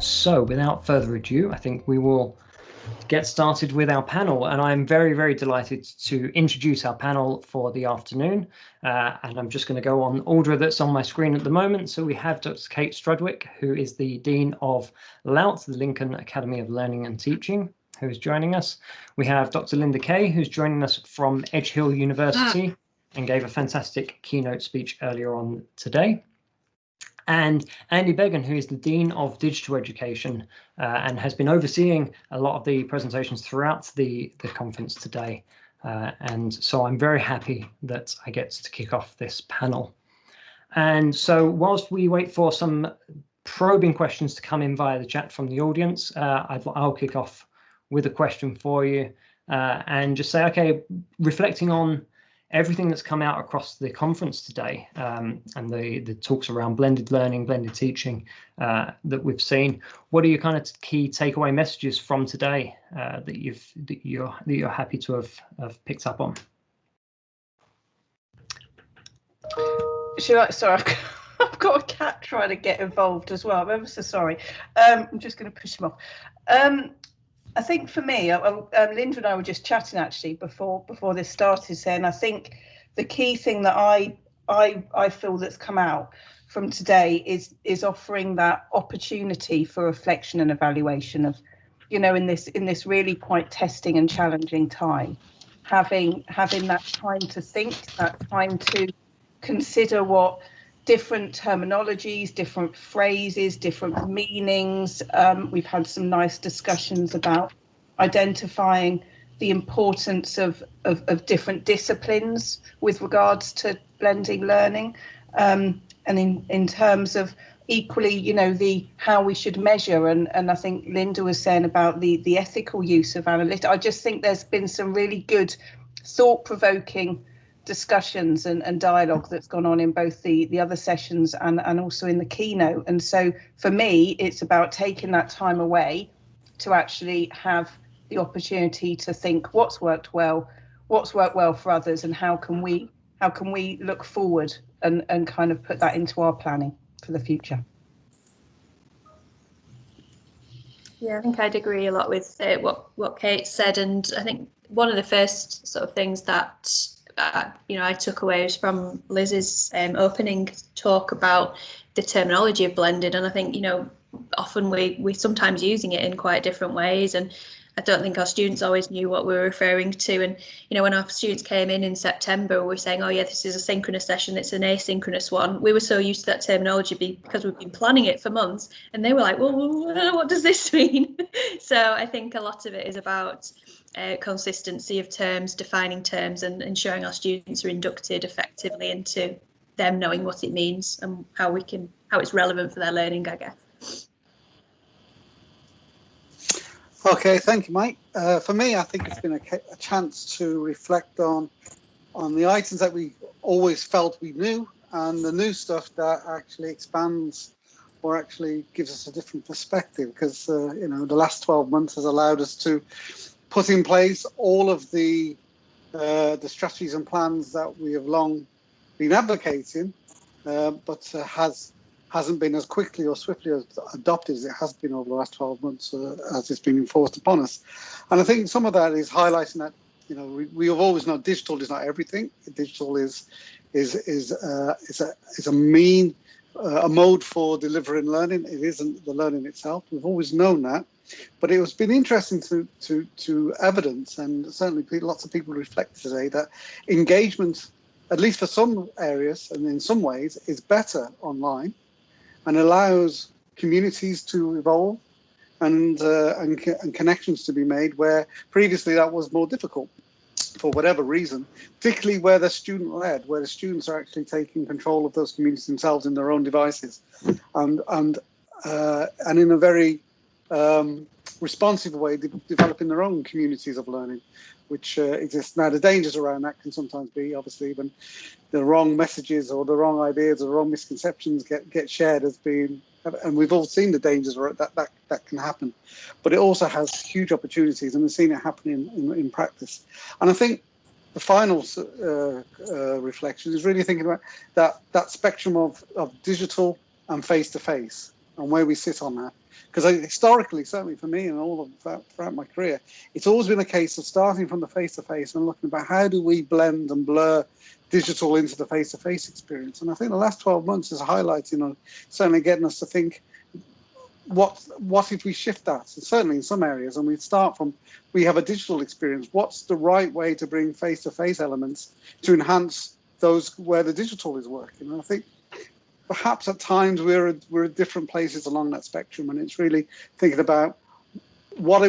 So without further ado, I think we will get started with our panel, and I'm very, very delighted to introduce our panel for the afternoon. And I'm just going to go on order that's on my screen at the moment. So we have Dr. Kate Strudwick, who is the Dean of LOUT, the Lincoln Academy of Learning and Teaching, who is joining us. We have Dr. Linda Kay, who's joining us from Edge Hill University and gave a fantastic keynote speech earlier on today. And Andy Beggan, who is the Dean of Digital Education and has been overseeing a lot of the presentations throughout the conference today. And so I'm very happy that I get to kick off this panel. And so whilst we wait for some probing questions to come in via the chat from the audience, I'll kick off with a question for you and just say, okay, reflecting on everything that's come out across the conference today and the talks around blended learning, blended teaching that we've seen, what are your kind of key takeaway messages from today that you're happy to have picked up on? Sorry, I've got a cat trying to get involved as well. I'm ever so sorry. I'm just going to push him off. I think for me, Linda and I were just chatting actually before this started, saying I think the key thing that I feel that's come out from today is offering that opportunity for reflection and evaluation of, you know, in this really quite testing and challenging time, having that time to think, that time to consider what different terminologies, different phrases, different meanings. We've had some nice discussions about identifying the importance of different disciplines with regards to blending learning. And in terms of equally, you know, how we should measure. And I think Linda was saying about the ethical use of analytics. I just think there's been some really good thought-provoking discussions and dialogue that's gone on in both the other sessions and also in the keynote. And so for me, it's about taking that time away to actually have the opportunity to think what's worked well for others, and how can we look forward and kind of put that into our planning for the future. Yeah, I think I'd agree a lot with what Kate said, and I think one of the first sort of things that I took away was from Liz's opening talk about the terminology of blended, and I think, you know, often we're sometimes using it in quite different ways, and I don't think our students always knew what we were referring to. And, you know, when our students came in September, we were saying, oh yeah, this is a synchronous session, it's an asynchronous one. We were so used to that terminology because we've been planning it for months, and they were like, well, what does this mean? So I think a lot of it is about consistency of terms, defining terms, and ensuring our students are inducted effectively into them knowing what it means and how it's relevant for their learning, I guess. Okay, thank you, Mike. For me, I think it's been a chance to reflect on the items that we always felt we knew, and the new stuff that actually expands or actually gives us a different perspective, because you know, the last 12 months has allowed us to put in place all of the strategies and plans that we have long been advocating, but hasn't been as quickly or swiftly adopted as it has been over the last 12 months as it's been enforced upon us. And I think some of that is highlighting that, you know, we have always known digital is not everything. Digital is a mode for delivering learning. It isn't the learning itself. We've always known that. But it has been interesting to evidence, and certainly lots of people reflect today, that engagement, at least for some areas and in some ways, is better online, and allows communities to evolve and connections to be made, where previously that was more difficult for whatever reason, particularly where they're student-led, where the students are actually taking control of those communities themselves in their own devices, and in a very responsive way, developing their own communities of learning, which exist. Now, the dangers around that can sometimes be, obviously, when the wrong messages or the wrong ideas or the wrong misconceptions get shared as being, and we've all seen the dangers that can happen. But it also has huge opportunities, and we've seen it happening in practice. And I think the final reflection is really thinking about that spectrum of digital and face-to-face. and where we sit on that. Because historically, certainly for me and all of that throughout my career, it's always been a case of starting from the face-to-face and looking about how do we blend and blur digital into the face-to-face experience. And I think the last 12 months is highlighting, certainly getting us to think, what if we shift that? And certainly in some areas, and we have a digital experience, what's the right way to bring face-to-face elements to enhance those where the digital is working? And I think perhaps at times we're at different places along that spectrum, and it's really thinking about what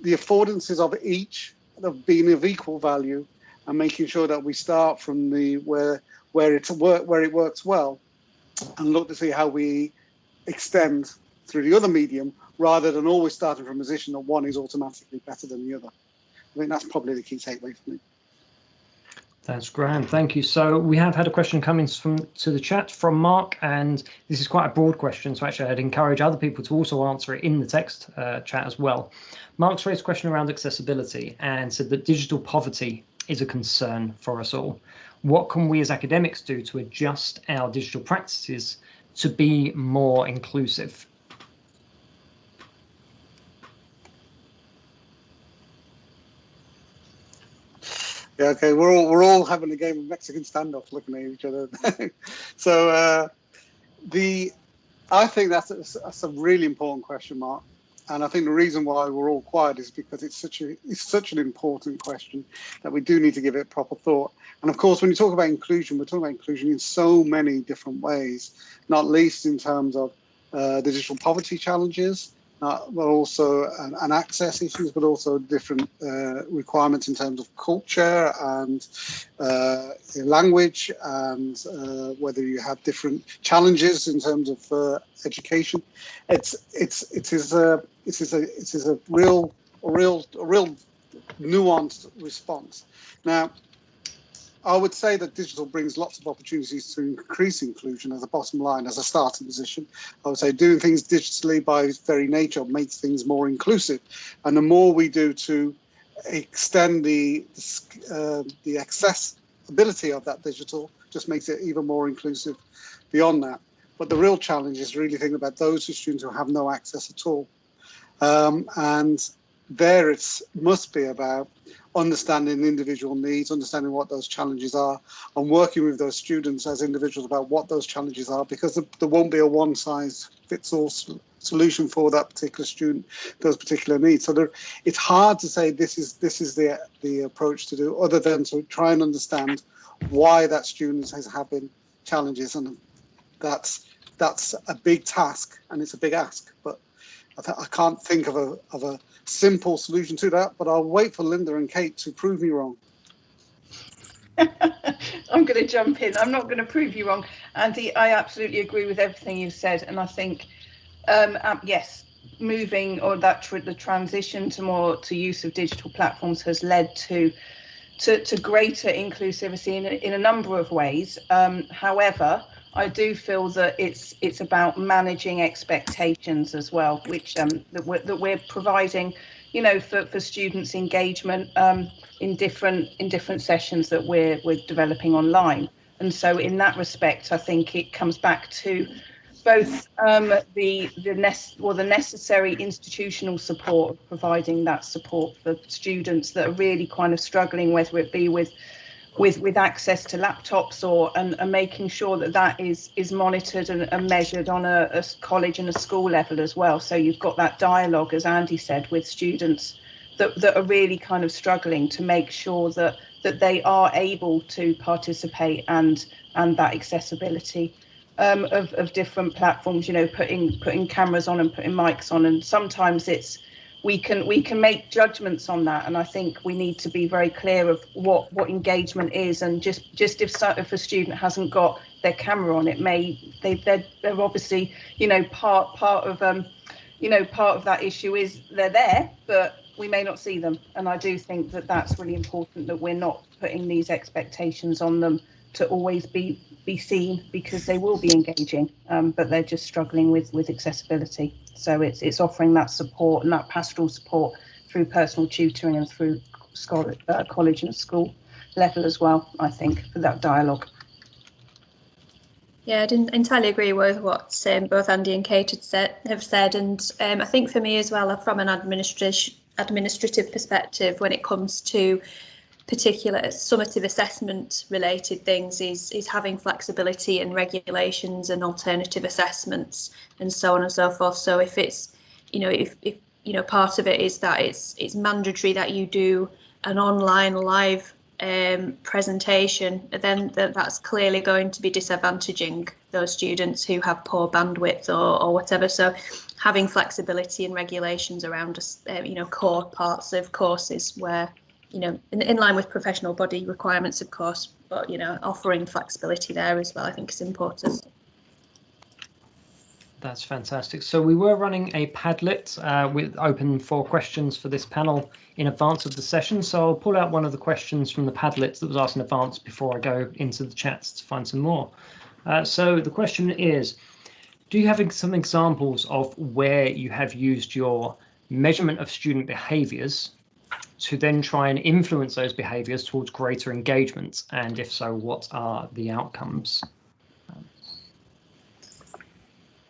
the affordances of each of being of equal value, and making sure that we start from where it works well, and look to see how we extend through the other medium, rather than always starting from a position that one is automatically better than the other. I think that's probably the key takeaway for me. That's grand, thank you. So we have had a question coming to the chat from Mark, and this is quite a broad question, so actually I'd encourage other people to also answer it in the text chat as well. Mark's raised a question around accessibility and said that digital poverty is a concern for us all. What can we as academics do to adjust our digital practices to be more inclusive? Yeah, okay, we're all having a game of Mexican standoff, looking at each other. So I think that's a really important question, Mark. And I think the reason why we're all quiet is because it's such an important question that we do need to give it proper thought. And of course, when you talk about inclusion, we're talking about inclusion in so many different ways, not least in terms of the digital poverty challenges, but also and access issues, but also different requirements in terms of culture and language, and whether you have different challenges in terms of education. It is a real nuanced response. Now, I would say that digital brings lots of opportunities to increase inclusion as a bottom line, as a starting position. I would say doing things digitally by its very nature makes things more inclusive. And the more we do to extend the accessibility of that digital, just makes it even more inclusive beyond that. But the real challenge is really thinking about those students who have no access at all. And there it must be about understanding individual needs, understanding what those challenges are, and working with those students as individuals about what those challenges are, because there won't be a one-size-fits-all solution for that particular student, those particular needs. So it's hard to say this is the approach to do, other than to try and understand why that student is having challenges, and that's a big task and it's a big ask. But I can't think of a simple solution to that, but I'll wait for Linda and Kate to prove me wrong. I'm going to jump in. I'm not going to prove you wrong, Andy. I absolutely agree with everything you've said, and I think yes, moving or the transition to use of digital platforms has led to greater inclusivity in a number of ways. However, I do feel that it's about managing expectations as well, which that we're providing, for students' engagement in different sessions that we're developing online. And so in that respect, I think it comes back to both the necessary institutional support, providing that support for students that are really kind of struggling, whether it be with access to laptops and making sure that is monitored and measured on a college and a school level as well. So you've got that dialogue, as Andy said, with students that are really kind of struggling to make sure that they are able to participate and that accessibility of different platforms, putting cameras on and putting mics on. And sometimes we can make judgments on that, and I think we need to be very clear of what engagement is. And just if a student hasn't got their camera on, they're obviously part of that issue is they're there, but we may not see them. And I do think that that's really important, that we're not putting these expectations on them to always be seen, because they will be engaging, but they're just struggling with accessibility. So it's offering that support and that pastoral support through personal tutoring and through college and school level as well, I think, for that dialogue. Yeah, I didn't entirely agree with what both Andy and Kate have said, and I think for me as well, from an administrative perspective, when it comes to particular summative assessment related things, is having flexibility and regulations and alternative assessments and so on and so forth. So if it's, if part of it is that it's mandatory that you do an online live presentation, then that's clearly going to be disadvantaging those students who have poor bandwidth or whatever. So having flexibility and regulations around core parts of courses where, in line with professional body requirements, of course, but offering flexibility there as well, I think is important. That's fantastic. So we were running a Padlet with open for questions for this panel in advance of the session. So I'll pull out one of the questions from the Padlet that was asked in advance before I go into the chats to find some more. So the question is, do you have some examples of where you have used your measurement of student behaviours to then try and influence those behaviours towards greater engagement? And if so, what are the outcomes?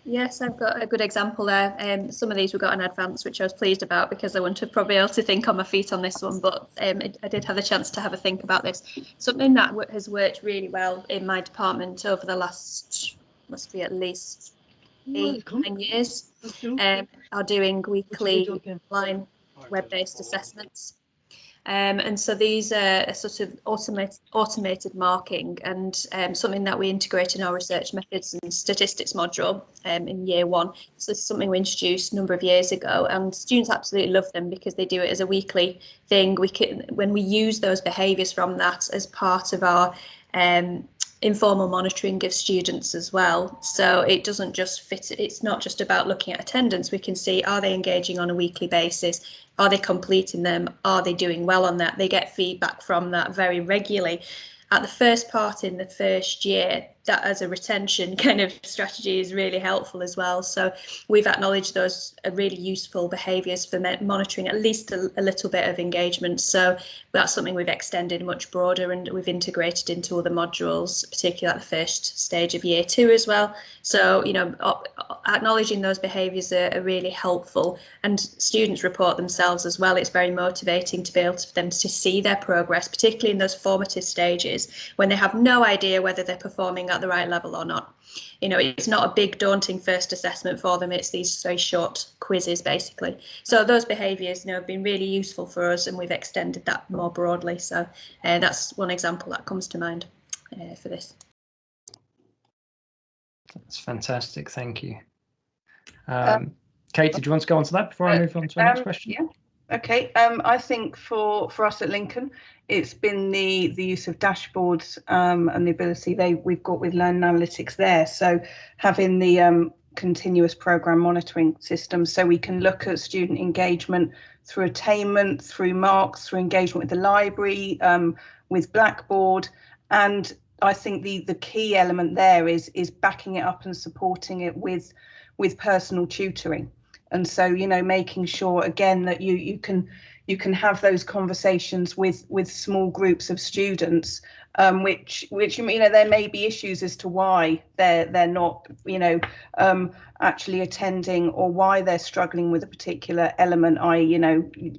Yes, I've got a good example there. Some of these we got in advance, which I was pleased about because I wouldn't have probably able to think on my feet on this one, but I did have a chance to have a think about this. Something that has worked really well in my department over the last, must be at least 8-9 years, are doing weekly online web-based assessments. And so these are sort of automated marking, and something that we integrate in our research methods and statistics module in year 1. So this is something we introduced a number of years ago, and students absolutely love them because they do it as a weekly thing. When we use those behaviours from that as part of our informal monitoring of students as well. So it doesn't just fit, it's not just about looking at attendance. We can see, are they engaging on a weekly basis? Are they completing them? Are they doing well on that? They get feedback from that very regularly. At the first part in the first year, that as a retention kind of strategy is really helpful as well. So we've acknowledged those are really useful behaviours for monitoring at least a little bit of engagement. So that's something we've extended much broader, and we've integrated into other modules, particularly at the first stage of year 2 as well. So, acknowledging those behaviours are really helpful, and students report themselves as well. It's very motivating to be able for them to see their progress, particularly in those formative stages when they have no idea whether they're performing at the right level or not. It's not a big daunting first assessment for them. It's these very short quizzes basically. So those behaviours have been really useful for us, and we've extended that more broadly. So that's one example that comes to mind for this. That's fantastic, thank you. Kate, did you want to go on to that before I move on to the next question? Yeah. Okay. I think for us at Lincoln, it's been the use of dashboards and the ability we've got with Learn Analytics there. So having the continuous program monitoring system, so we can look at student engagement through attainment, through marks, through engagement with the library, with Blackboard. And I think the key element there is backing it up and supporting it with personal tutoring. And so, making sure again that you can have those conversations with small groups of students, which there may be issues as to why they're not actually attending, or why they're struggling with a particular element, i.e.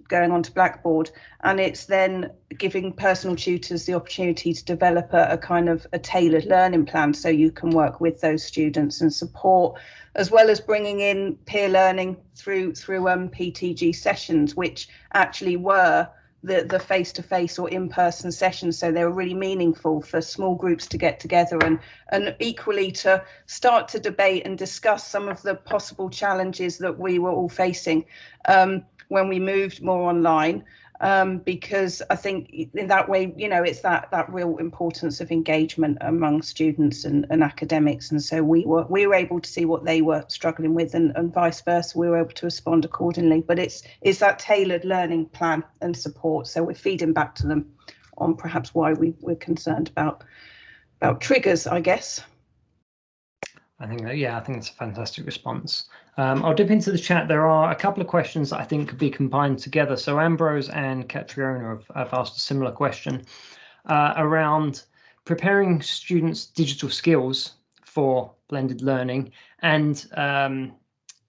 going onto Blackboard. And it's then giving personal tutors the opportunity to develop a kind of a tailored learning plan, so you can work with those students and support, as well as bringing in peer learning through PTG sessions, which actually were the face-to-face or in-person sessions. So they were really meaningful for small groups to get together and equally to start to debate and discuss some of the possible challenges that we were all facing when we moved more online. Because I think in that way, it's that real importance of engagement among students and academics. And so we were able to see what they were struggling with, and vice versa. We were able to respond accordingly. But it's that tailored learning plan and support. So we're feeding back to them on perhaps why we're concerned about triggers, I guess. I think it's a fantastic response. I'll dip into the chat. There are a couple of questions that I think could be combined together. So Ambrose and Catriona have asked a similar question around preparing students' digital skills for blended learning, and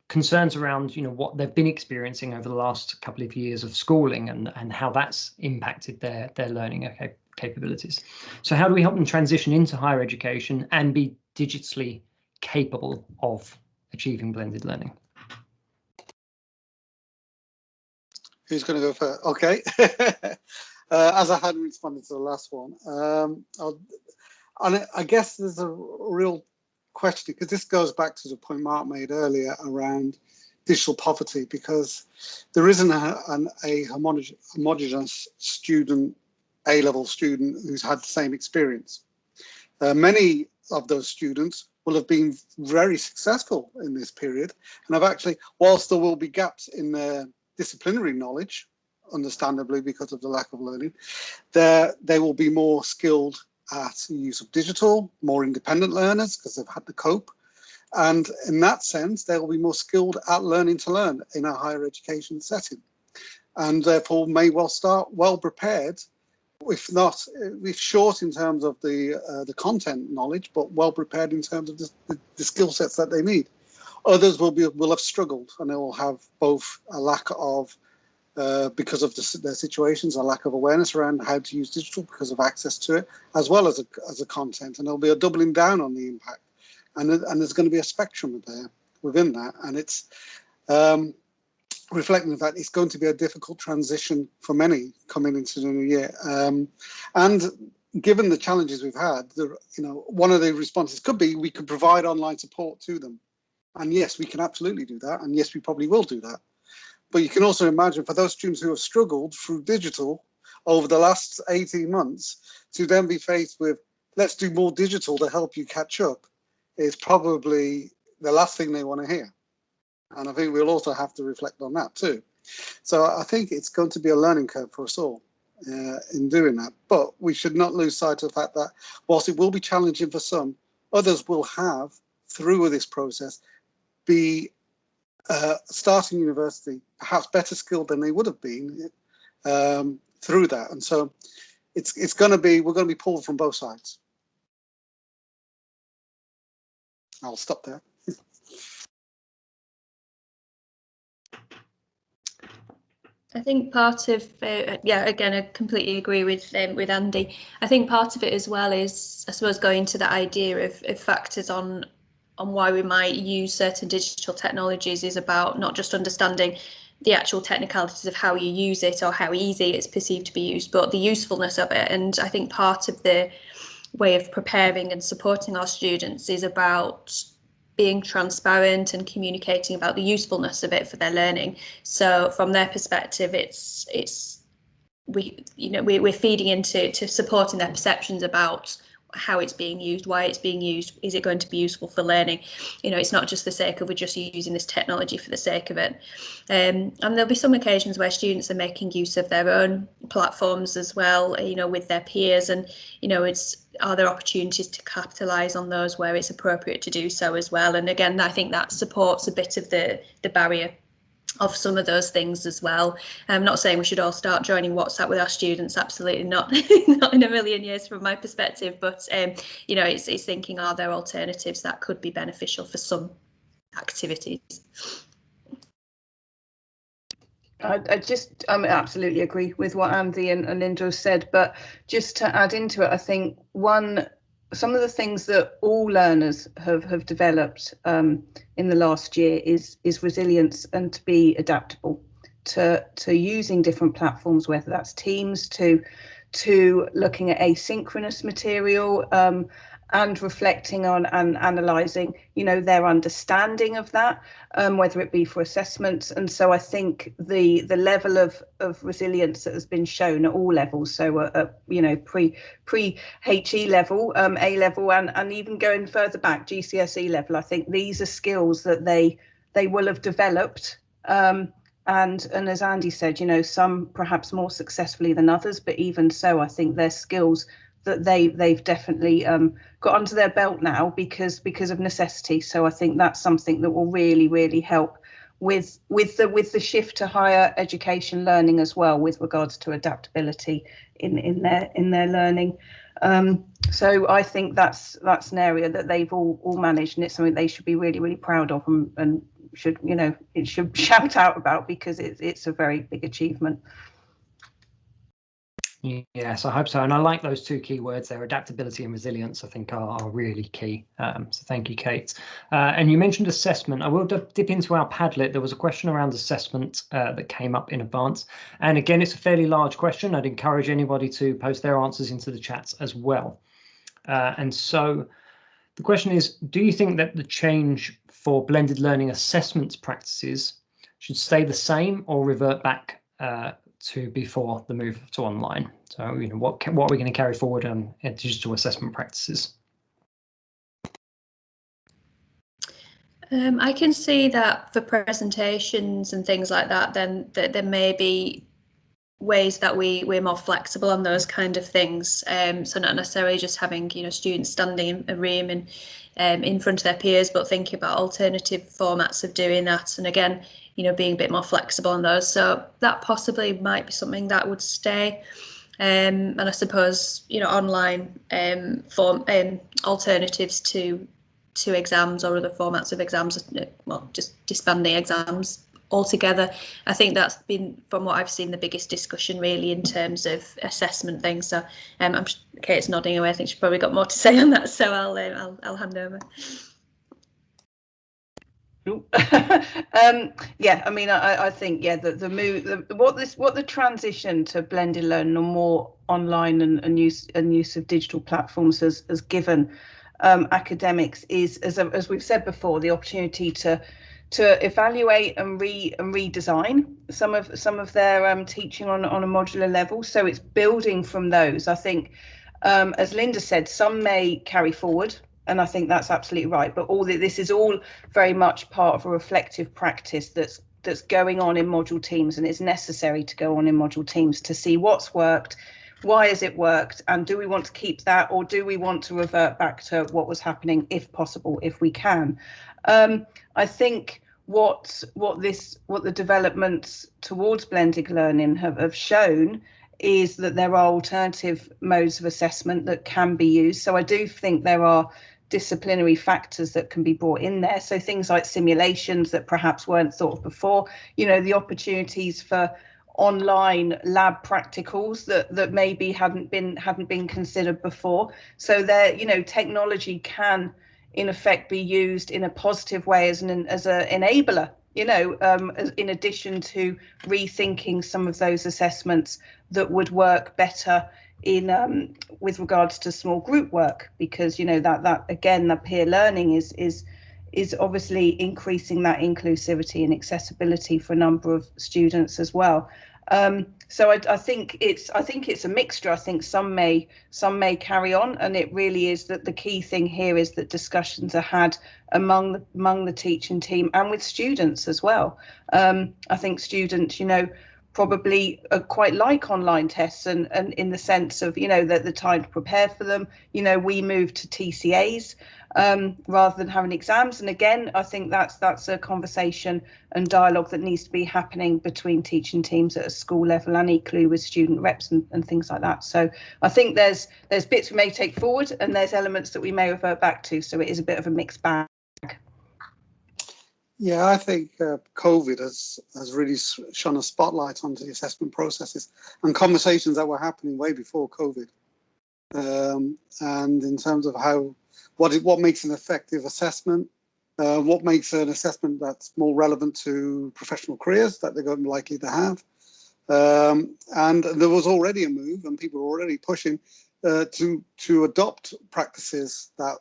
concerns around, you know, what they've been experiencing over the last couple of years of schooling, and how that's impacted their learning capabilities. So how do we help them transition into higher education and be digitally capable of achieving blended learning? Who's going to go first? Okay. As I hadn't responded to the last one, I guess there's a real question, because this goes back to the point Mark made earlier around digital poverty, because there isn't a homogeneous student, A-level student, who's had the same experience. Many of those students will have been very successful in this period, and have actually, whilst there will be gaps in their disciplinary knowledge, understandably because of the lack of learning, they will be more skilled at the use of digital, more independent learners because they've had to cope. And in that sense, they will be more skilled at learning to learn in a higher education setting, and therefore may well start well prepared, if short in terms of the content knowledge, but well prepared in terms of the skill sets that they need. Others will have struggled, and they will have both a lack of, because of their situations, a lack of awareness around how to use digital because of access to it, as well as a content, and there'll be a doubling down on the impact. And there's going to be a spectrum there within that, and it's reflecting that it's going to be a difficult transition for many coming into the new year. And given the challenges we've had, one of the responses could be we could provide online support to them. And yes, we can absolutely do that. And yes, we probably will do that. But you can also imagine for those students who have struggled through digital over the last 18 months to then be faced with, let's do more digital to help you catch up, is probably the last thing they want to hear. And I think we'll also have to reflect on that too. So I think it's going to be a learning curve for us all in doing that. But we should not lose sight of the fact that whilst it will be challenging for some, others will have, through this process, be starting university perhaps better skilled than they would have been through that. And so it's going to be, we're going to be pulled from both sides. I'll stop there. I think part of again, I completely agree with Andy. I think part of it as well is, I suppose, going to the idea of factors on why we might use certain digital technologies is about not just understanding the actual technicalities of how you use it or how easy it's perceived to be used, but the usefulness of it. And I think part of the way of preparing and supporting our students is about being transparent and communicating about the usefulness of it for their learning. So from their perspective, we're feeding into supporting their perceptions about how it's being used, why it's being used, is it going to be useful for learning? It's not just the sake of we're just using this technology for the sake of it. And there'll be some occasions where students are making use of their own platforms as well, with their peers, and are there opportunities to capitalise on those where it's appropriate to do so as well? And again, I think that supports a bit of the barrier of some of those things as well. I'm not saying we should all start joining WhatsApp with our students, absolutely not, not in a million years from my perspective, but it's thinking, are there alternatives that could be beneficial for some activities? I absolutely agree with what Andy and Linda have said, but just to add into it, I think some of the things that all learners have developed in the last year is resilience and to be adaptable to using different platforms, whether that's Teams, to looking at asynchronous material, and reflecting on and analysing, their understanding of that, whether it be for assessments. And so I think the level of resilience that has been shown at all levels, so pre-HE level, A level, and even going further back, GCSE level, I think these are skills that they will have developed. And as Andy said, some perhaps more successfully than others, but even so, I think they're skills that they've definitely got under their belt now because of necessity. So I think that's something that will really, really help with the shift to higher education learning as well, with regards to adaptability in their learning. So I think that's an area that they've all managed, and it's something they should be really, really proud of, and should, you know, it should shout out about, because it's a very big achievement. Yes, I hope so. And I like those two key words there, adaptability and resilience, I think are really key. So thank you, Kate. And you mentioned assessment. I will dip into our Padlet. There was a question around assessment that came up in advance. And again, it's a fairly large question. I'd encourage anybody to post their answers into the chats as well. And so the question is, do you think that the change for blended learning assessments practices should stay the same or revert back to before the move to online? So, you know, what are we going to carry forward on digital assessment practices? I can see that for presentations and things like that, then there may be ways that we're more flexible on those kind of things. So not necessarily just having, you know, students standing in a room and in front of their peers, but thinking about alternative formats of doing that. And again, you know, being a bit more flexible on those. So that possibly might be something that would stay. And I suppose, you know, online form alternatives to exams or other formats of exams, well, just disbanding exams altogether. I think that's been, from what I've seen, the biggest discussion really in terms of assessment things. So Kate's nodding away. I think she's probably got more to say on that, so I'll hand over. Yeah, I mean, I think, yeah, the move, what the transition to blended learning or more online and use of digital platforms has given academics is, as we've said before, the opportunity to evaluate and redesign some of their teaching on a modular level. So it's building from those. I think, as Linda said, some may carry forward, and I think that's absolutely right. But this is all very much part of a reflective practice that's going on in module teams, and it's necessary to go on in module teams to see what's worked, why has it worked, and do we want to keep that, or do we want to revert back to what was happening, if possible, if we can. I think what the developments towards blended learning have shown is that there are alternative modes of assessment that can be used. So I do think there are disciplinary factors that can be brought in there. So things like simulations that perhaps weren't thought of before, you know, the opportunities for online lab practicals that maybe hadn't been considered before. So there, you know, technology can in effect be used in a positive way as an enabler, you know, in addition to rethinking some of those assessments that would work better in with regards to small group work, because, you know, that again, the peer learning is obviously increasing that inclusivity and accessibility for a number of students as well. So I think it's a mixture. I think some may carry on, and it really is that the key thing here is that discussions are had among the teaching team and with students as well. I think students, you know, probably quite like online tests, and in the sense of, you know, that the time to prepare for them. You know, we moved to TCAs rather than having exams, and again, I think that's a conversation and dialogue that needs to be happening between teaching teams at a school level and equally with student reps and things like that. So I think there's bits we may take forward, and there's elements that we may revert back to, so it is a bit of a mixed bag. Yeah, I think COVID has really shone a spotlight onto the assessment processes and conversations that were happening way before COVID. And in terms of what makes an effective assessment, what makes an assessment that's more relevant to professional careers that they're going to be likely to have. And there was already a move, and people were already pushing to adopt practices that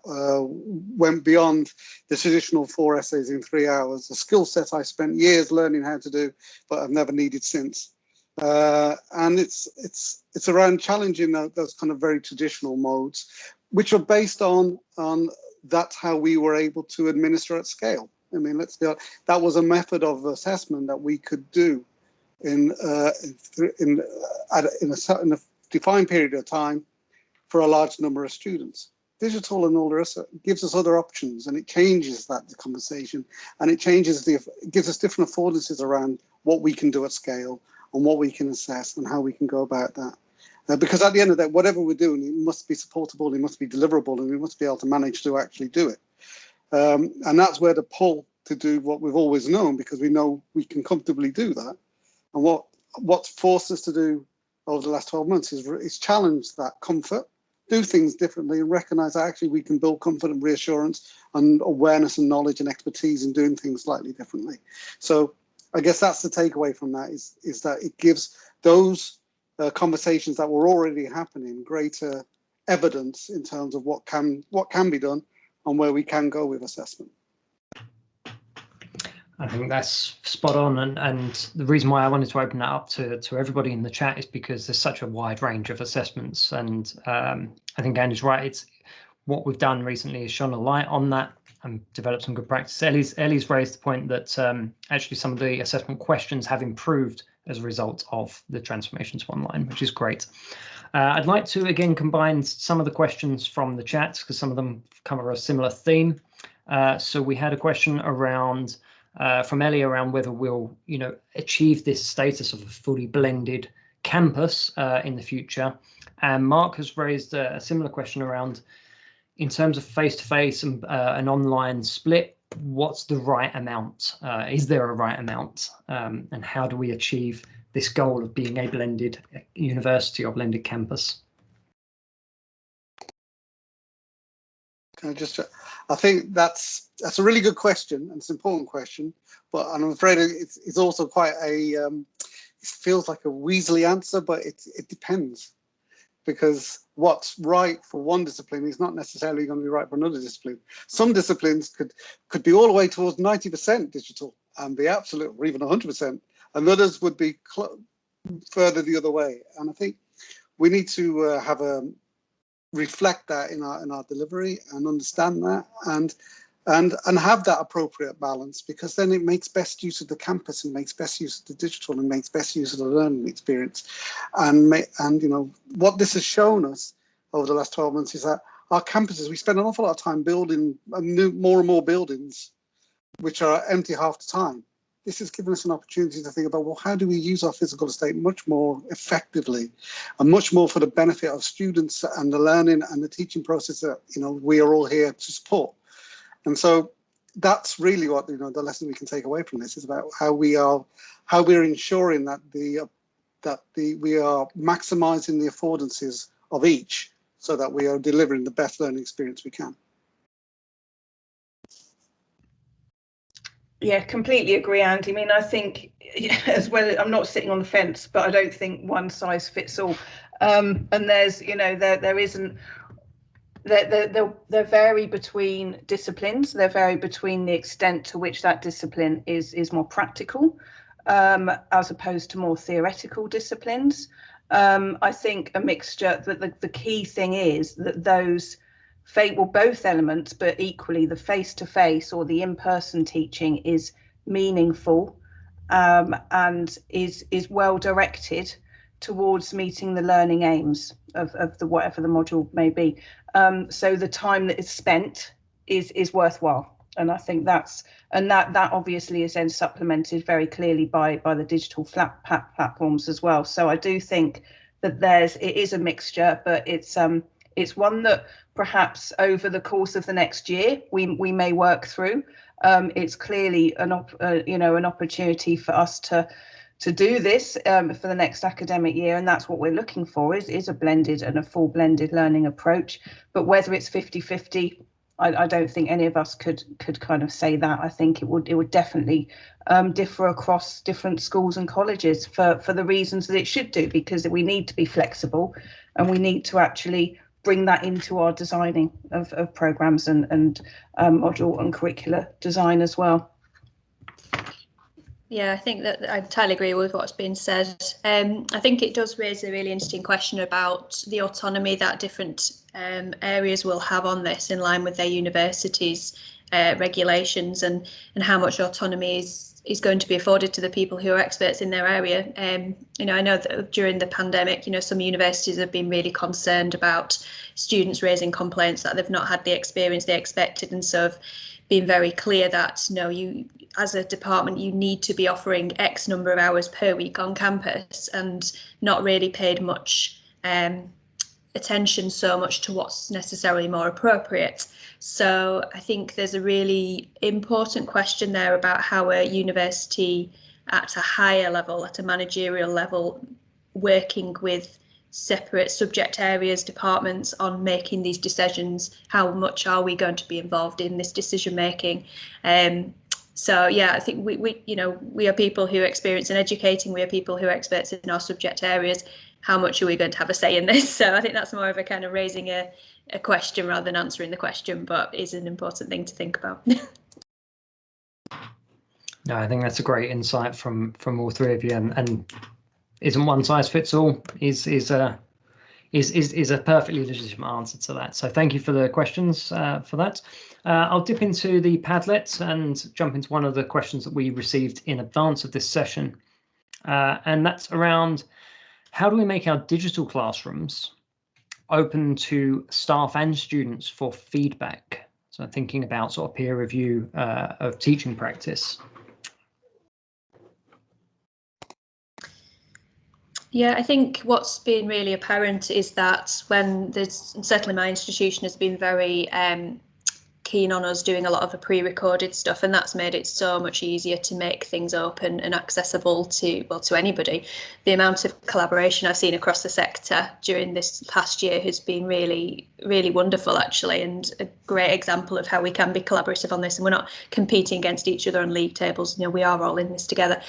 went beyond the traditional 4 essays in 3 hours, a skill set I spent years learning how to do, but I've never needed since. And it's around challenging those kind of very traditional modes, which are based on that's how we were able to administer at scale. I mean, let's be honest, that was a method of assessment that we could do in a defined period of time for a large number of students. Digital and all the rest gives us other options, and it changes the conversation, and it gives us different affordances around what we can do at scale and what we can assess and how we can go about that. Because at the end of the day, whatever we're doing, it must be supportable, it must be deliverable, and we must be able to manage to actually do it. And that's where the pull to do what we've always known, because we know we can comfortably do that. And what's forced us to do over the last 12 months is challenge that comfort, do things differently, and recognize that actually we can build comfort and reassurance and awareness and knowledge and expertise in doing things slightly differently. So I guess that's the takeaway from that, is that it gives those conversations that were already happening greater evidence in terms of what can be done and where we can go with assessment. I think that's spot on, and the reason why I wanted to open that up to everybody in the chat is because there's such a wide range of assessments, and I think Andy's right. It's what we've done recently has shone a light on that and developed some good practice. Ellie's raised the point that actually some of the assessment questions have improved as a result of the transformation to online, which is great. I'd like to again combine some of the questions from the chats because some of them cover a similar theme. So we had a question around from Ellie around whether we'll, achieve this status of a fully blended campus in the future. And Mark has raised a similar question around, in terms of face-to-face and an online split, what's the right amount? Is there a right amount? And how do we achieve this goal of being a blended university or blended campus? I think that's a really good question, and it's an important question, but I'm afraid it's also quite it feels like a Weasley answer, but it depends, because what's right for one discipline is not necessarily going to be right for another discipline. Some disciplines could be all the way towards 90% digital and be absolute, or even 100%, and others would be further the other way. And I think we need to reflect that in our delivery and understand that and have that appropriate balance, because then it makes best use of the campus and makes best use of the digital and makes best use of the learning experience. And what this has shown us over the last 12 months is that our campuses, we spend an awful lot of time building more and more buildings which are empty half the time. This has given us an opportunity to think about, well, how do we use our physical estate much more effectively and much more for the benefit of students and the learning and the teaching process that we are all here to support. And so that's really what the lesson we can take away from this is about how we're ensuring that we are maximizing the affordances of each so that we are delivering the best learning experience we can. Yeah, completely agree, Andy. I mean, I think as well, I'm not sitting on the fence, but I don't think one size fits all. And there's, there isn't, they vary between disciplines. They vary between the extent to which that discipline is more practical, as opposed to more theoretical disciplines. I think a mixture, the key thing is that those both elements, but equally the face-to-face or the in-person teaching is meaningful and is well directed towards meeting the learning aims of the whatever the module may be. So the time that is spent is worthwhile. And I think that obviously is then supplemented very clearly by the digital platforms as well. So I do think that it is a mixture, but it's one that perhaps over the course of the next year we may work through. It's clearly an opportunity for us to do this for the next academic year, and that's what we're looking for is a blended and a full blended learning approach. But whether it's 50-50, I don't think any of us could kind of say that. I think it would definitely differ across different schools and colleges for the reasons that it should do, because we need to be flexible and we need to actually bring that into our designing of programs and module and curricular design as well. Yeah, I think that I entirely agree with what's been said. I think it does raise a really interesting question about the autonomy that different areas will have on this in line with their universities' regulations and how much autonomy is going to be afforded to the people who are experts in their area. I know that during the pandemic, some universities have been really concerned about students raising complaints that they've not had the experience they expected, and so have been very clear that you as a department you need to be offering X number of hours per week on campus, and not really paid much attention so much to what's necessarily more appropriate. So I think there's a really important question there about how a university at a higher level, at a managerial level, working with separate subject areas, departments on making these decisions. How much are we going to be involved in this decision making? So yeah, I think we are people who are experienced in educating. We are people who are experts in our subject areas. How much are we going to have a say in this? So I think that's more of a kind of raising a question rather than answering the question, but is an important thing to think about. No, I think that's a great insight from all three of you, and isn't one size fits all is a perfectly legitimate answer to that. So thank you for the questions for that. I'll dip into the Padlet and jump into one of the questions that we received in advance of this session, and that's around how do we make our digital classrooms open to staff and students for feedback? So thinking about sort of peer review of teaching practice. Yeah, I think what's been really apparent is that when certainly my institution has been very keen on us doing a lot of the pre-recorded stuff, and that's made it so much easier to make things open and accessible to anybody. The amount of collaboration I've seen across the sector during this past year has been really, really wonderful, actually, and a great example of how we can be collaborative on this, and we're not competing against each other on league tables. We are all in this together,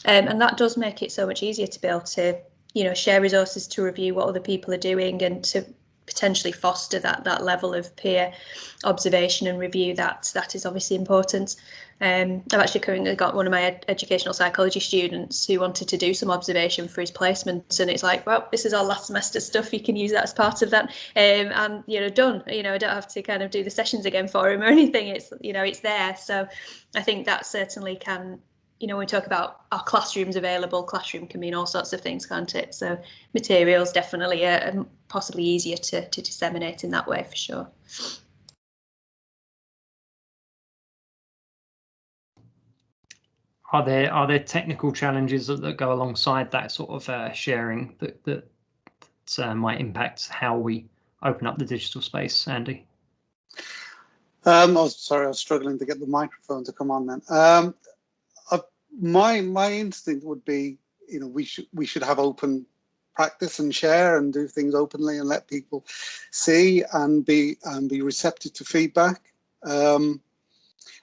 and that does make it so much easier to be able to share resources, to review what other people are doing, and to potentially foster that level of peer observation and review that is obviously important. I've actually currently got one of my educational psychology students who wanted to do some observation for his placement, and it's like, well, this is our last semester stuff, you can use that as part of that, and done. I don't have to kind of do the sessions again for him or anything. It's there. So I think that certainly can, when we talk about our classrooms available, classroom can mean all sorts of things, can't it? So materials definitely are possibly easier to disseminate in that way, for sure. Are there technical challenges that go alongside that sort of sharing that might impact how we open up the digital space, Andy? Sorry, I was struggling to get the microphone to come on then. My instinct would be, we should have open practice and share and do things openly and let people see and be receptive to feedback.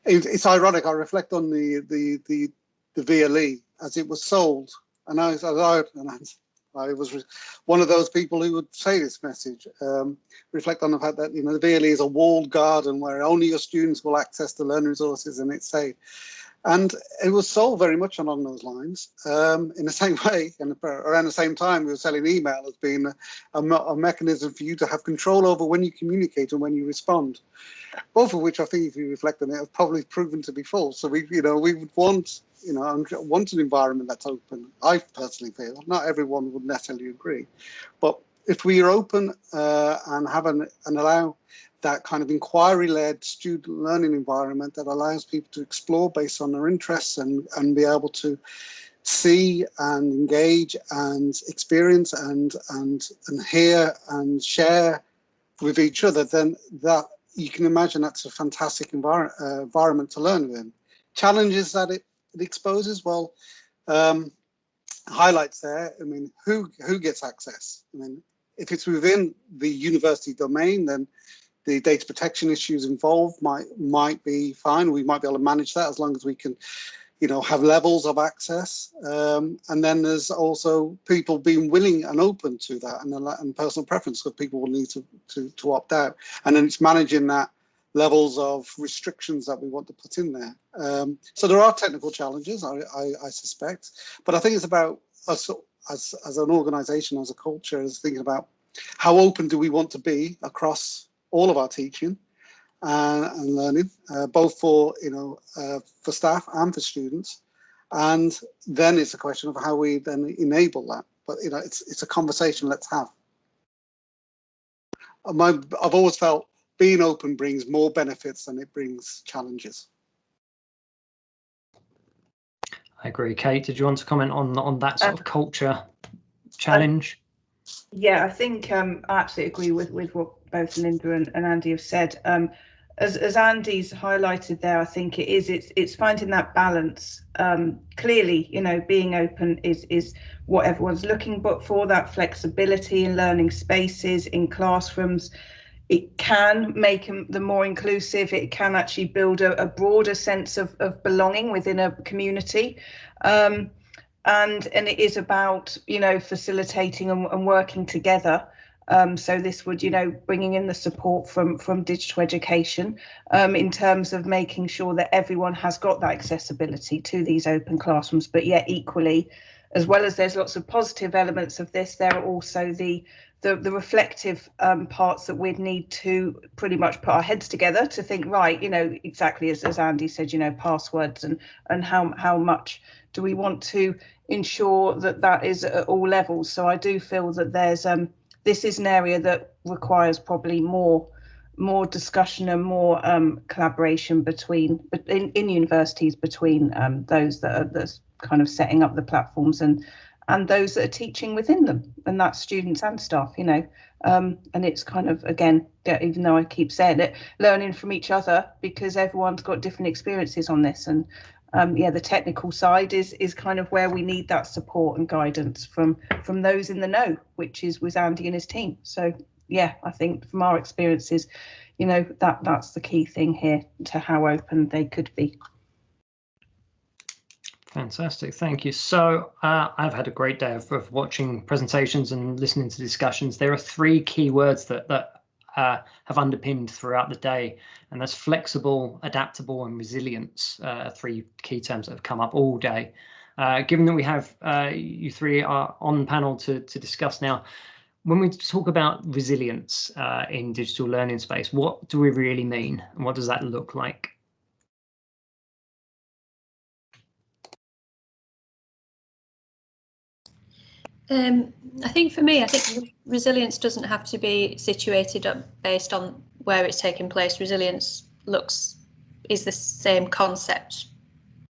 It's ironic. I reflect on the VLE as it was sold, and I was one of those people who would say this message. Reflect on the fact that the VLE is a walled garden where only your students will access the learning resources, and it's safe. And it was sold very much along those lines. In the same way, and around the same time, we were selling email as being a mechanism for you to have control over when you communicate and when you respond. Both of which, I think, if you reflect on it, have probably proven to be false. So we would want, want an environment that's open. I personally feel, not everyone would necessarily agree, but if we are open and have and allow that kind of inquiry-led student learning environment that allows people to explore based on their interests and be able to see and engage and experience and hear and share with each other, then that you can imagine that's a fantastic environment to learn in. Challenges that it exposes, well, highlights there. I mean, who gets access? I mean, if it's within the university domain, then the data protection issues involved might be fine. We might be able to manage that as long as we can, have levels of access. And then there's also people being willing and open to that, and personal preference, because people will need to opt out. And then it's managing that levels of restrictions that we want to put in there. So there are technical challenges, I suspect, but I think it's about us as an organisation, as a culture, is thinking about how open do we want to be across all of our teaching and learning, both for for staff and for students, and then it's a question of how we then enable that. But it's a conversation let's have. I've always felt being open brings more benefits than it brings challenges. I agree. Kate, did you want to comment on that sort of culture challenge? Yeah, I think I absolutely agree with what both Linda and Andy have said. As Andy's highlighted there, I think it's finding that balance. Clearly, you know, being open is what everyone's looking but for, that flexibility in learning spaces in classrooms. It can make them more inclusive. It can actually build a broader sense of belonging within a community. And it is about, you know, facilitating and working together. So this would, you know, bringing in the support from digital education in terms of making sure that everyone has got that accessibility to these open classrooms, but yet equally, as well as there's lots of positive elements of this, there are also the reflective parts that we'd need to pretty much put our heads together to think, right, you know, exactly as Andy said, you know, passwords and how much do we want to ensure that that is at all levels. So I do feel that there's this is an area that requires probably more discussion and more collaboration between in universities between those that are kind of setting up the platforms and those that are teaching within them, and that's students and staff, you know. And it's kind of, again, even though I keep saying it, learning from each other, because everyone's got different experiences on this. And yeah, the technical side is kind of where we need that support and guidance from those in the know, which is with Andy and his team. So yeah, I think from our experiences, you know, that's the key thing here to how open they could be. Fantastic, thank you. So I've had a great day of watching presentations and listening to discussions. There are three key words that have underpinned throughout the day, and that's flexible, adaptable, and resilience. Three key terms that have come up all day. Given that we have you three are on panel to discuss now, when we talk about resilience in digital learning space, what do we really mean, and what does that look like? I think for me, I think resilience doesn't have to be situated based on where it's taking place. Resilience is the same concept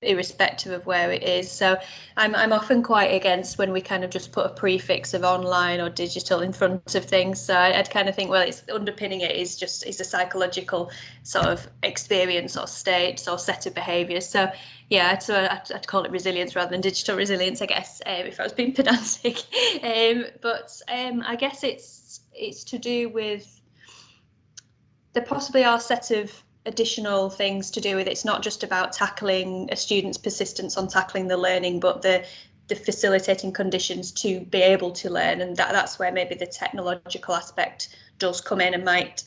irrespective of where it is. So I'm often quite against when we kind of just put a prefix of online or digital in front of things. So I'd kind of think, well, it's underpinning it is a psychological sort of experience or state or set of behaviours. So yeah, so I'd call it resilience rather than digital resilience, I guess, if I was being pedantic. But I guess it's to do with there possibly are a set of additional things to do with it. It's not just about tackling a student's persistence on tackling the learning, but the facilitating conditions to be able to learn, and that's where maybe the technological aspect does come in and might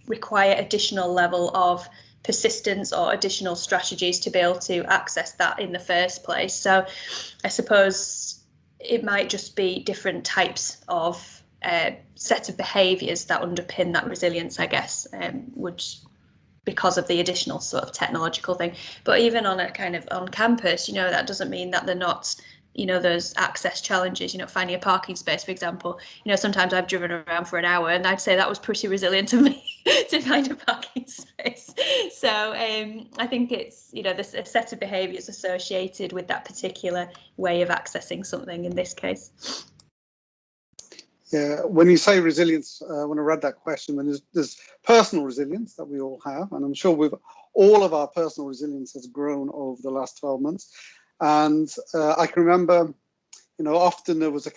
require additional level of persistence or additional strategies to be able to access that in the first place. So I suppose it might just be different types of set of behaviours that underpin that resilience, I guess, would because of the additional sort of technological thing. But even on a kind of on campus, you know, that doesn't mean that they're not, you know, those access challenges, you know, finding a parking space, for example. You know, sometimes I've driven around for an hour and I'd say that was pretty resilient of me to find a parking space. So I think it's, you know, there's a set of behaviours associated with that particular way of accessing something in this case. Yeah, when you say resilience, when I read that question, when there's personal resilience that we all have, and I'm sure all of our personal resilience has grown over the last 12 months. And I can remember, you know, often there was a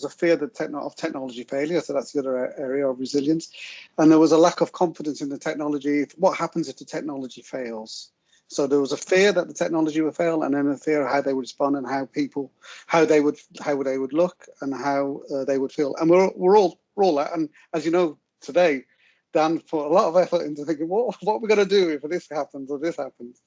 fear that of technology failure, so that's the other area of resilience. And there was a lack of confidence in the technology. What happens if the technology fails? So there was a fear that the technology would fail, and then a fear of how they would respond and how they would look and how they would feel. And we're all that. And as you know, today, Dan put a lot of effort into thinking, what are we going to do if this happens or this happens?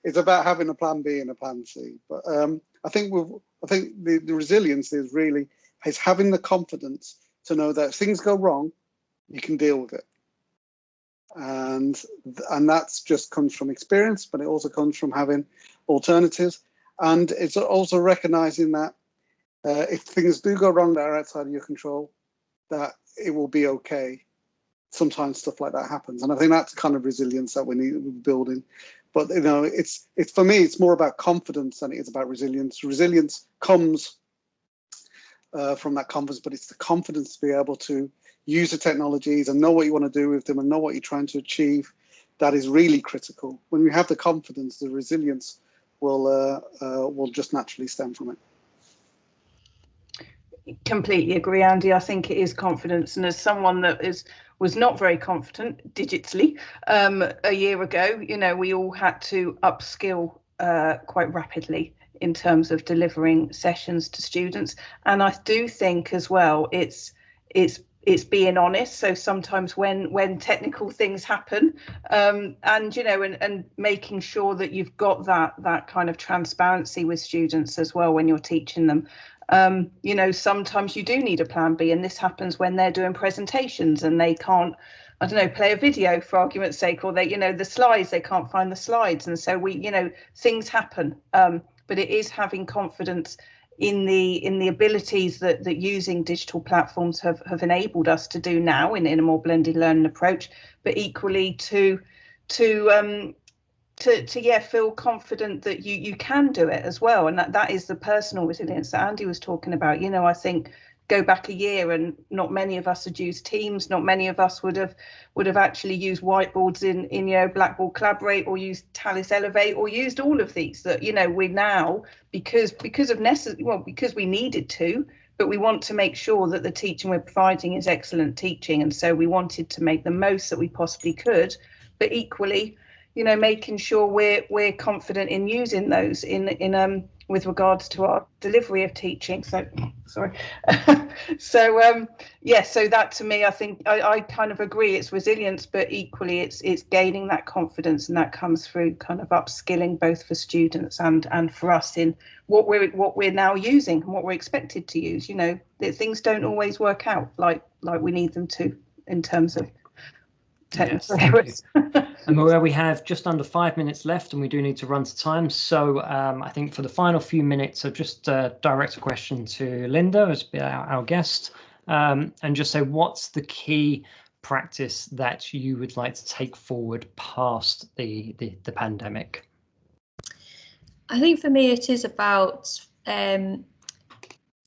It's about having a plan B and a plan C. But I think the resilience is having the confidence to know that if things go wrong, you can deal with it. And that's just comes from experience, but it also comes from having alternatives. And it's also recognizing that if things do go wrong that are outside of your control, that it will be okay. Sometimes stuff like that happens, and I think that's the kind of resilience that we need building. But you know, it's for me, it's more about confidence than it is about resilience. Resilience comes from that conference, but it's the confidence to be able to use the technologies and know what you want to do with them and know what you're trying to achieve. That is really critical. When we have the confidence, the resilience will just naturally stem from it. Completely agree, Andy. I think it is confidence, and as someone that was not very confident digitally a year ago, you know, we all had to upskill quite rapidly in terms of delivering sessions to students. And I do think as well, it's being honest. So sometimes when technical things happen, and you know, and making sure that you've got that kind of transparency with students as well when you're teaching them. You know, sometimes you do need a plan B, and this happens when they're doing presentations and they can't, I don't know, play a video for argument's sake, or they, you know, the slides, they can't find the slides. And so we, you know, things happen. But it is having confidence in the abilities that using digital platforms have enabled us to do now in a more blended learning approach, but equally to feel confident that you can do it as well. And that is the personal resilience that Andy was talking about. You know, I think go back a year and not many of us had used Teams, not many of us would have actually used whiteboards in you know, Blackboard Collaborate, or used Talis Elevate, or used all of these that, you know, we now, because we needed to, but we want to make sure that the teaching we're providing is excellent teaching, and so we wanted to make the most that we possibly could, but equally, you know, making sure we're confident in using those in with regards to our delivery of teaching. So sorry. So yeah, so that to me, I think I kind of agree, it's resilience, but equally it's gaining that confidence, and that comes through kind of upskilling both for students and for us in what we're now using and what we're expected to use. You know, that things don't always work out like we need them to in terms of technical errors. And where we have just under 5 minutes left, and we do need to run to time. So I think for the final few minutes, I'll just direct a question to Linda as our guest, and just say, what's the key practice that you would like to take forward past the pandemic? I think for me, it is about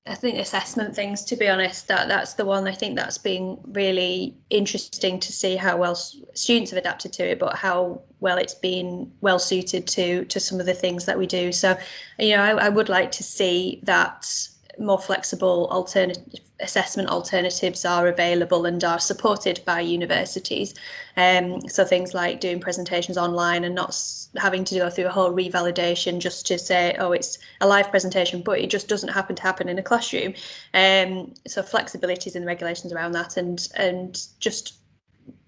I think assessment things, to be honest, that's the one. I think that's been really interesting to see how well students have adapted to it, but how well it's been well suited to some of the things that we do. So, you know, I would like to see that more flexible assessment alternatives are available and are supported by universities. So things like doing presentations online and not having to go through a whole revalidation just to say, oh, it's a live presentation, but it just doesn't happen to happen in a classroom. So flexibilities in the regulations around that, and just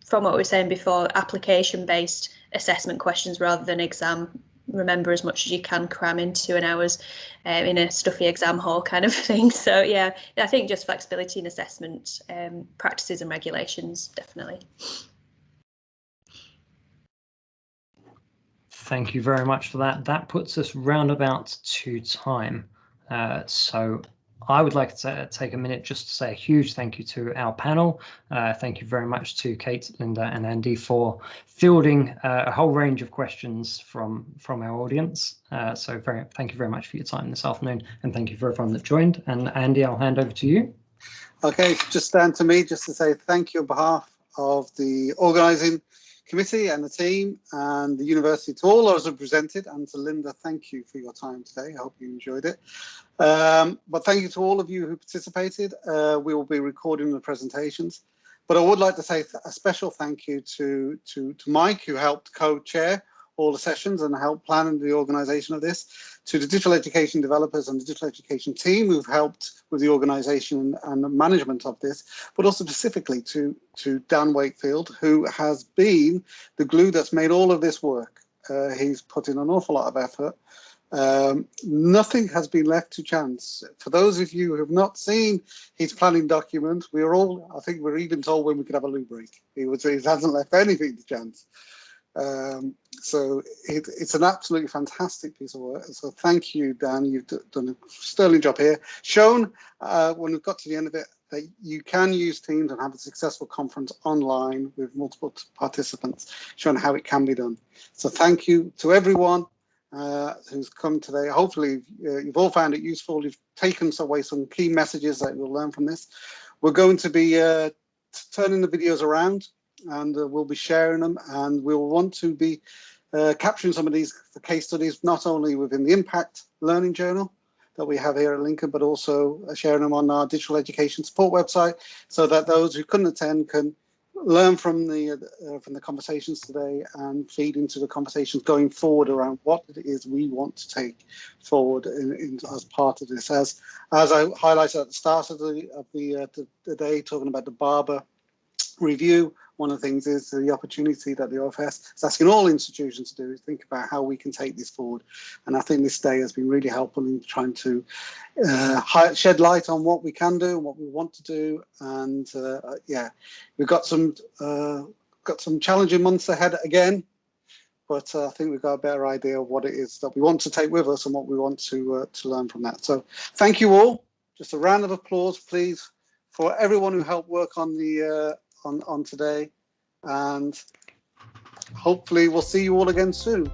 from what we were saying before, application-based assessment questions rather than exam. Remember as much as you can cram into an hour's in a stuffy exam hall kind of thing. So yeah, I think just flexibility in assessment practices and regulations, definitely. Thank you very much for that. That puts us roundabout to time. So I would like to take a minute just to say a huge thank you to our panel. Thank you very much to Kate, Linda, and Andy for fielding a whole range of questions from our audience. So thank you very much for your time this afternoon, and thank you for everyone that joined. And Andy, I'll hand over to you. Okay, just down to me just to say thank you on behalf of the organising committee and the team and the university, to all those who presented, and to Linda, thank you for your time today. I hope you enjoyed it. But thank you to all of you who participated. We will be recording the presentations, but I would like to say a special thank you to Mike, who helped co-chair all the sessions and helped plan the organisation of this, to the digital education developers and the digital education team who've helped with the organisation and the management of this, but also specifically to Dan Wakefield, who has been the glue that's made all of this work. He's put in an awful lot of effort. Nothing has been left to chance. For those of you who have not seen his planning document, I think we're even told when we could have a loo break. He hasn't left anything to chance. So it's an absolutely fantastic piece of work. So thank you, Dan. You've done a sterling job here. Shown when we've got to the end of it that you can use Teams and have a successful conference online with multiple participants, showing how it can be done. So thank you to everyone, who's come today. Hopefully you've all found it useful. You've taken away some key messages that you'll learn from this. We're going to be turning the videos around, and we'll be sharing them, and we'll want to be capturing some of these case studies, not only within the Impact Learning Journal that we have here at Lincoln, but also sharing them on our digital education support website, so that those who couldn't attend can learn from the conversations today and feed into the conversations going forward around what it is we want to take forward as part of this. As I highlighted at the start of the day, talking about the Barber review, one of the things is the opportunity that the OFS is asking all institutions to do is think about how we can take this forward. And I think this day has been really helpful in trying to shed light on what we can do and what we want to do. And yeah, we've got some challenging months ahead again, but I think we've got a better idea of what it is that we want to take with us and what we want to learn from that. So thank you all. Just a round of applause, please, for everyone who helped work on the on today, and hopefully we'll see you all again soon.